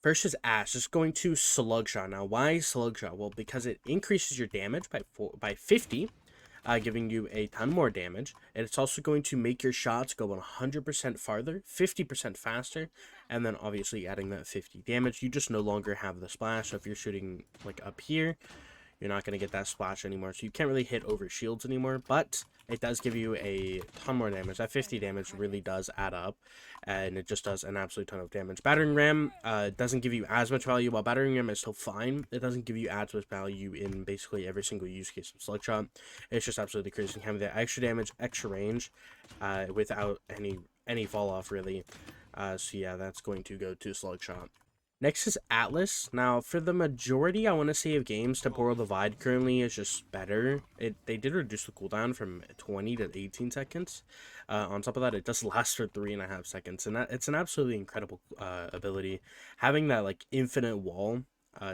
First is Ash. It's going to Slugshot. Now, why Slugshot? Well, because it increases your damage by 50, giving you a ton more damage. And it's also going to make your shots go 100% farther, 50% faster, and then obviously adding that 50 damage. You just no longer have the splash. So if you're shooting like up here, you're not going to get that splash anymore. So you can't really hit over shields anymore, but it does give you a ton more damage. That 50 damage really does add up, and it just does an absolute ton of damage. Battering Ram doesn't give you as much value. While Battering Ram is still fine, it doesn't give you as much value in basically every single use case of Slugshot. It's just absolutely crazy having that extra damage, extra range, without any fall off really. So yeah, that's going to go to Slugshot. Next is Atlas. Now, for the majority, I want to say, of games, Temporal Divide currently is just better. They did reduce the cooldown from 20 to 18 seconds. On top of that, it does last for 3.5 seconds, and it's an absolutely incredible ability. Having that like infinite wall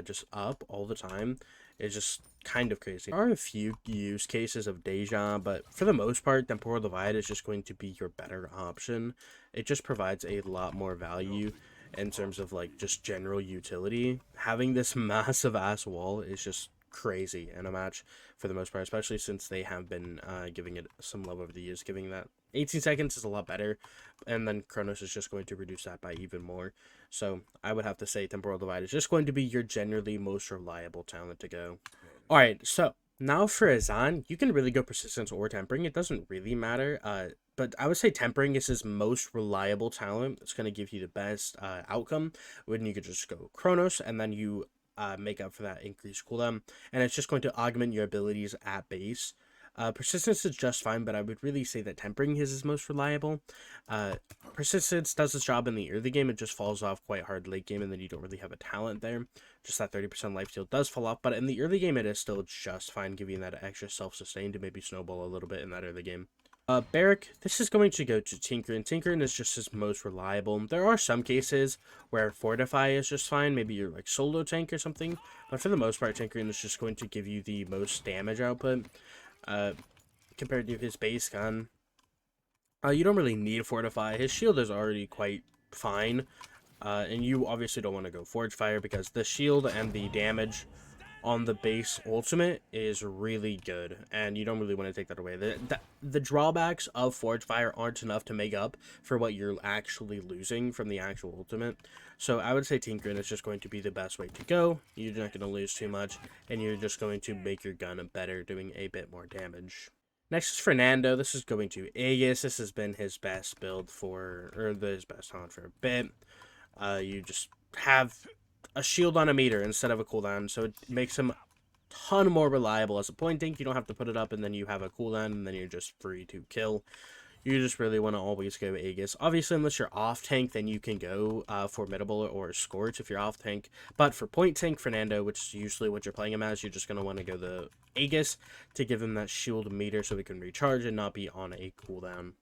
just up all the time is just kind of crazy. There are a few use cases of Deja, but for the most part, Temporal Divide is just going to be your better option. It just provides a lot more value in terms of like just general utility. Having this massive ass wall is just crazy in a match for the most part, especially since they have been giving it some love over the years. Giving that 18 seconds is a lot better, and then Chronos is just going to reduce that by even more. So I would have to say Temporal Divide is just going to be your generally most reliable talent to go. All right, so now for Azan, you can really go Persistence or Tempering. It doesn't really matter. But I would say Tempering is his most reliable talent. It's going to give you the best outcome when you could just go Chronos, and then you make up for that increased cooldown. And it's just going to augment your abilities at base. Persistence is just fine, but I would really say that Tempering is his most reliable. Persistence does its job in the early game. It just falls off quite hard late game, and then you don't really have a talent there. Just that 30% life steal does fall off, but in the early game, it is still just fine, giving that extra self-sustain to maybe snowball a little bit in that early game. Barrack, this is going to go to Tinkerin. Tinkerin is just his most reliable. There are some cases where Fortify is just fine. Maybe you're like solo tank or something. But for the most part, Tinkerin is just going to give you the most damage output compared to his base gun. You don't really need Fortify. His shield is already quite fine. And you obviously don't want to go Forge Fire because the shield and the damage on the base ultimate is really good, and you don't really want to take that away. The drawbacks of Forge Fire aren't enough to make up for what you're actually losing from the actual ultimate. So I would say Tinkerin is just going to be the best way to go. You're not going to lose too much, and you're just going to make your gun better, doing a bit more damage. Next is Fernando. This is going to Aegis. This has been his best build his best talent for a bit. You just have a shield on a meter instead of a cooldown, so it makes him a ton more reliable as a point tank. You don't have to put it up, and then you have a cooldown, and then you're just free to kill. You just really want to always go Aegis. Obviously, unless you're off tank, then you can go Formidable or Scorch if you're off tank. But for point tank Fernando, which is usually what you're playing him as, you're just going to want to go the Aegis to give him that shield meter so he can recharge and not be on a cooldown.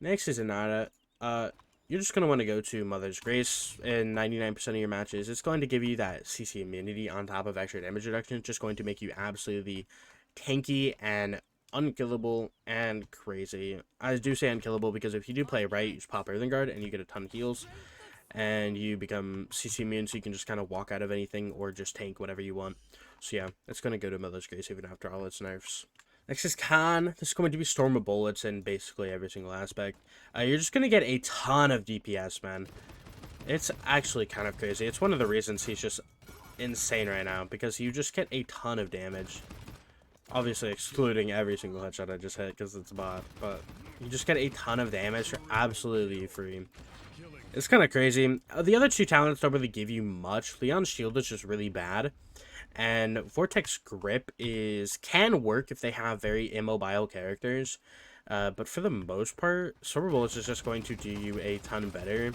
Next is Inara. You're just going to want to go to Mother's Grace in 99% of your matches. It's going to give you that CC immunity on top of extra damage reduction. It's just going to make you absolutely tanky and unkillable and crazy. I do say unkillable because if you do play right, you just pop Earthen Guard and you get a ton of heals. And you become CC immune, so you can just kind of walk out of anything or just tank whatever you want. So yeah, it's going to go to Mother's Grace even after all its nerfs. Next is Khan. This is going to be Storm of Bullets in basically every single aspect. You're just going to get a ton of DPS, man. It's actually kind of crazy. It's one of the reasons he's just insane right now, because you just get a ton of damage. Obviously excluding every single headshot I just hit because it's a bot, but you just get a ton of damage for absolutely free. It's kind of crazy. The other two talents don't really give you much. Leon's shield is just really bad. And Vortex Grip can work if they have very immobile characters. But for the most part, Silver Bullets is just going to do you a ton better.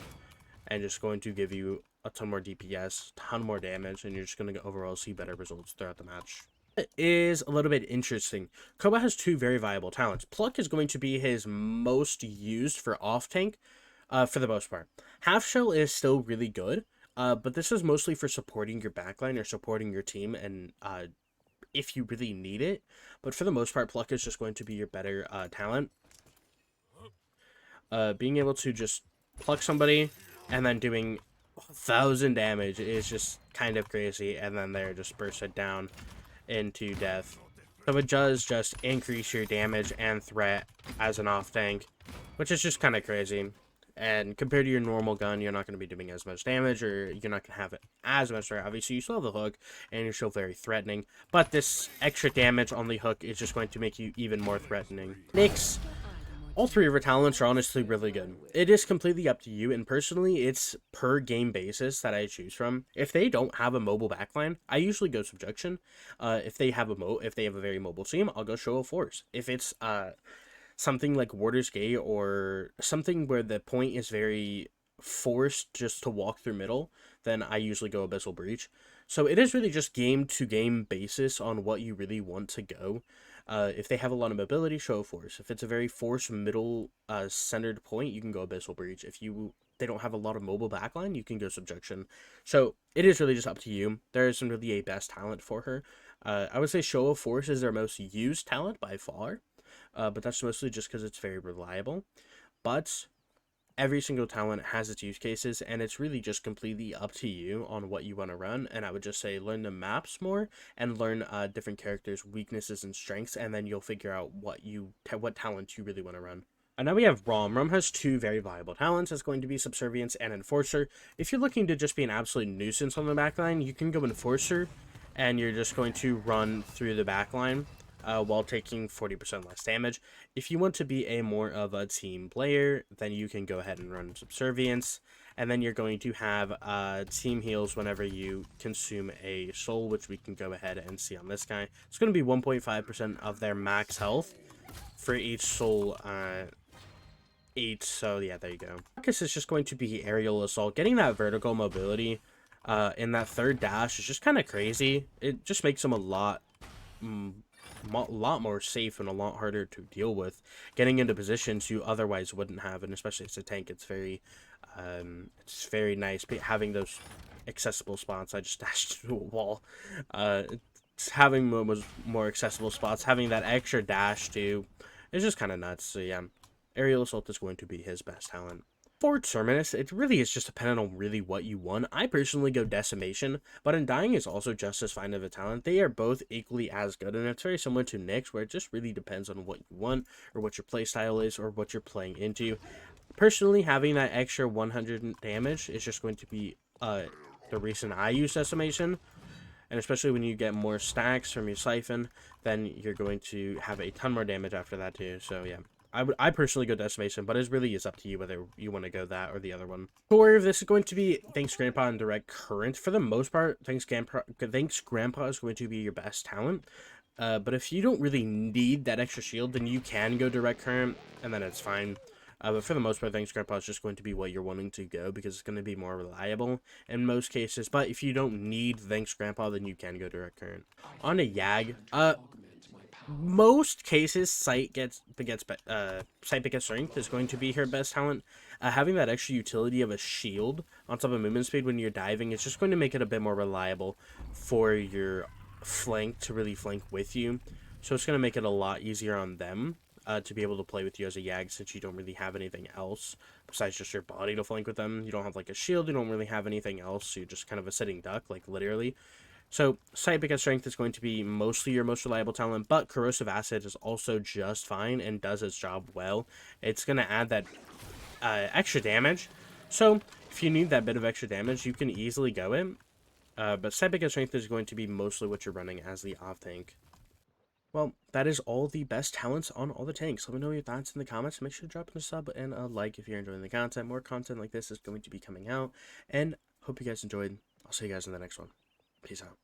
And just going to give you a ton more DPS, ton more damage. And you're just going to overall see better results throughout the match. It is a little bit interesting. Koba has two very viable talents. Pluck is going to be his most used for off-tank. For the most part. Half Shell is still really good, but this is mostly for supporting your backline or supporting your team, and if you really need it. But for the most part, Pluck is just going to be your better talent. Being able to just pluck somebody and then doing 1,000 damage is just kind of crazy, and then they're just bursted down into death. So it does just increase your damage and threat as an off tank, which is just kind of crazy. And compared to your normal gun, you're not going to be doing as much damage, or you're not going to have it as much threat. Obviously, you still have the hook, and you're still very threatening. But this extra damage on the hook is just going to make you even more threatening. Next, all three of her talents are honestly really good. It is completely up to you, and personally, it's per game basis that I choose from. If they don't have a mobile backline, I usually go Subjection. If they have a very mobile team, I'll go Show of Force. If it's something like Warder's Gate or something where the point is very forced just to walk through middle, then I usually go Abyssal Breach. So it is really just game to game basis on what you really want to go. If they have a lot of mobility, Show of Force. If it's a very forced middle centered point, you can go Abyssal Breach. If they don't have a lot of mobile backline, you can go Subjection. So it is really just up to you. There isn't really a best talent for her. I would say Show of Force is their most used talent by far. But that's mostly just because it's very reliable. But every single talent has its use cases, and it's really just completely up to you on what you want to run. And I would just say learn the maps more and learn different characters' weaknesses and strengths, and then you'll figure out what talents you really want to run. And now we have Rom. Rom has two very viable talents. It's going to be Subservience and Enforcer. If you're looking to just be an absolute nuisance on the backline, you can go Enforcer, and you're just going to run through the backline while taking 40% less damage. If you want to be a more of a team player, then you can go ahead and run Subservience, and then you're going to have team heals whenever you consume a soul, which we can go ahead and see on this guy. It's going to be 1.5% of their max health for each soul so yeah, there you go. Focus is just going to be Aerial Assault. Getting that vertical mobility in that third dash is just kind of crazy. It just makes them a lot more safe and a lot harder to deal with, getting into positions you otherwise wouldn't have. And especially as a tank, it's very nice having those accessible spots. I just dashed to a wall. Having more accessible spots, having that extra dash too, is just kind of nuts. So yeah, Aerial Assault is going to be his best talent. For Terminus, it really is just dependent on really what you want. I personally go Decimation, but Undying is also just as fine of a talent. They are both equally as good, and it's very similar to Nyx, where it just really depends on what you want, or what your playstyle is, or what you're playing into. Personally, having that extra 100 damage is just going to be the reason I use Decimation. And especially when you get more stacks from your Siphon, then you're going to have a ton more damage after that too. So yeah, I personally go Decimation, but it really is up to you whether you want to go that or the other one. Core of this is going to be Thanks Grandpa and Direct Current. For the most part, Thanks Grandpa is going to be your best talent. But if you don't really need that extra shield, then you can go Direct Current, and then it's fine. But for the most part, Thanks Grandpa is just going to be what you're wanting to go because it's going to be more reliable in most cases. But if you don't need Thanks Grandpa, then you can go Direct Current. On a Yag, most cases, Sight begets Strength is going to be her best talent. Having that extra utility of a shield on top of movement speed when you're diving is just going to make it a bit more reliable for your flank to really flank with you. So it's going to make it a lot easier on them to be able to play with you as a Yag, since you don't really have anything else besides just your body to flank with them. You don't have like a shield, you don't really have anything else, so you're just kind of a sitting duck, like literally. So Sight Begets Strength is going to be mostly your most reliable talent, but Corrosive Acid is also just fine and does its job well. It's going to add that extra damage, so if you need that bit of extra damage, you can easily go it. But Sight Begets Strength is going to be mostly what you're running as the off tank. Well, that is all the best talents on all the tanks. Let me know your thoughts in the comments. Make sure to drop in a sub and a like if you're enjoying the content. More content like this is going to be coming out, and hope you guys enjoyed. I'll see you guys in the next one. Peace out.